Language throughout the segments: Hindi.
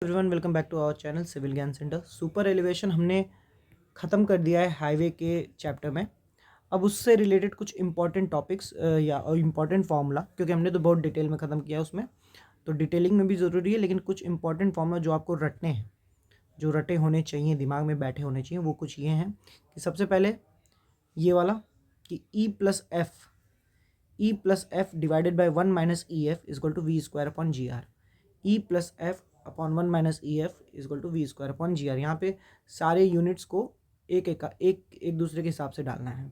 Everyone, welcome back to our channel civil Gyan centre. Super elevation हमने ख़त्म कर दिया है हाईवे के चैप्टर में। अब उससे रिलेटेड कुछ इंपॉर्टेंट टॉपिक्स या इंपॉर्टेंट फार्मूला, क्योंकि हमने तो बहुत डिटेल में ख़त्म किया उसमें, तो डिटेलिंग में भी ज़रूरी है, लेकिन कुछ इंपॉर्टेंट फार्मूला जो आपको रटने हैं, जो रटे होने चाहिए, दिमाग में बैठे होने चाहिए, वो कुछ ये हैं कि सबसे पहले ये वाला कि E plus F divided by 1 minus E F is equal to V square upon G R. E plus F upon 1 minus E F is equal to V square upon G R. यहाँ पे सारे यूनिट्स को एक दूसरे के हिसाब से डालना है।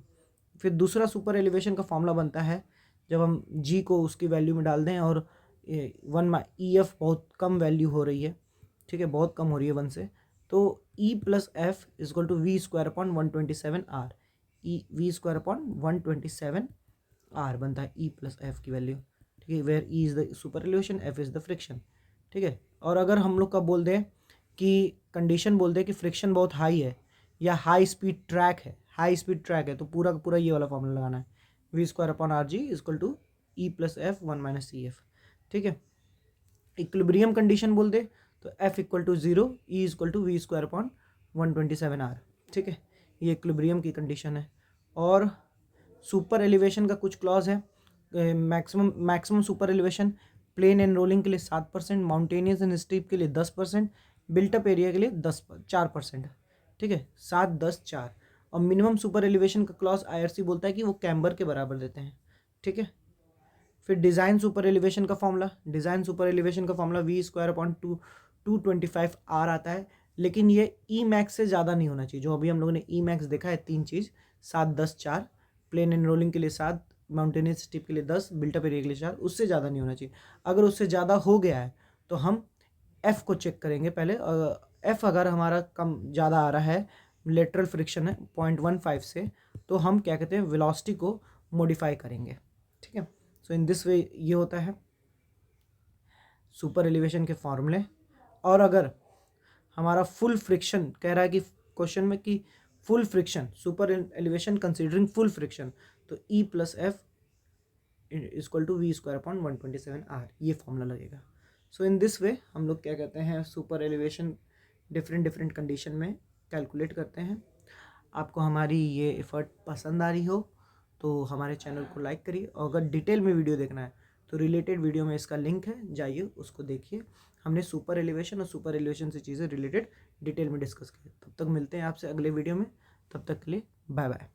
फिर दूसरा सुपर एलिवेशन का फॉर्मूला बनता है जब हम जी को उसकी वैल्यू में डाल दें और ई एफ बहुत कम वैल्यू हो रही है, ठीक है, बहुत कम हो रही है 1 से, तो E plus F is equal to V square upon 127 R. E V square upon 127 R बनता है ई प्लस एफ की वैल्यू, ठीक है, where E is the super elevation, F is the friction, ठीक है। और अगर हम लोग का बोल दें कि कंडीशन बोल दें कि फ्रिक्शन बहुत हाई है या हाई स्पीड ट्रैक है, तो पूरा का पूरा ये वाला फॉर्मूला लगाना है, V square upon R G is equal to E plus F 1 minus E F, ठीक है। इक्विलिब्रियम कंडीशन बोल दे तो F equal to 0, E is equal to V square upon 127 R, ठीक है, ये इक्विलिब्रियम की कंडीशन है। और सुपर एलिवेशन का कुछ क्लॉज है, maximum super elevation plain and rolling के लिए 7%, माउंटेनियस एंड स्टीप के लिए 10%, बिल्टअप एरिया के लिए 4%, ठीक है, 7, 10, 4। और मिनिमम सुपर एलिवेशन का क्लॉज आईआरसी बोलता है कि वो कैम्बर के बराबर देते हैं, ठीक है। फिर डिज़ाइन सुपर एलिवेशन का formula V square upon 225 R आता है, लेकिन ये ई मैक्स से ज़्यादा नहीं होना चाहिए। जो अभी हम लोगों ने ई मैक्स देखा है 3 चीज़, 7, 10, 4, प्लेन एंड रोलिंग के लिए 7, माउंटेनियस स्टिप के लिए 10, बिल्टअप एरिया के लिए 4, उससे ज़्यादा नहीं होना चाहिए। अगर उससे ज़्यादा हो गया है तो हम एफ़ को चेक करेंगे पहले। एफ़ अगर हमारा कम ज़्यादा आ रहा है, लेटरल फ्रिक्शन है 0.15 से, तो हम क्या कहते हैं, वेलोसिटी को मॉडिफाई करेंगे, ठीक है। सो इन दिस वे ये होता है सुपर एलिवेशन के फॉर्मूले। और अगर हमारा फुल फ्रिक्शन कह रहा है कि क्वेश्चन में कि full friction, super elevation considering full friction, तो E plus F equal to V square upon 127 R, ये फॉर्मूला लगेगा। सो इन दिस वे हम लोग क्या कहते हैं, सुपर एलिवेशन डिफरेंट कंडीशन में कैलकुलेट करते हैं। आपको हमारी ये एफर्ट पसंद आ रही हो तो हमारे चैनल को लाइक करिए, और अगर डिटेल में वीडियो देखना है तो रिलेटेड वीडियो में इसका लिंक है, जाइए उसको देखिए। हमने सुपर एलिवेशन और सुपर एलिवेशन से चीज़ें रिलेटेड डिटेल में डिस्कस की। तब तक मिलते हैं आपसे अगले वीडियो में, तब तक के लिए बाय बाय।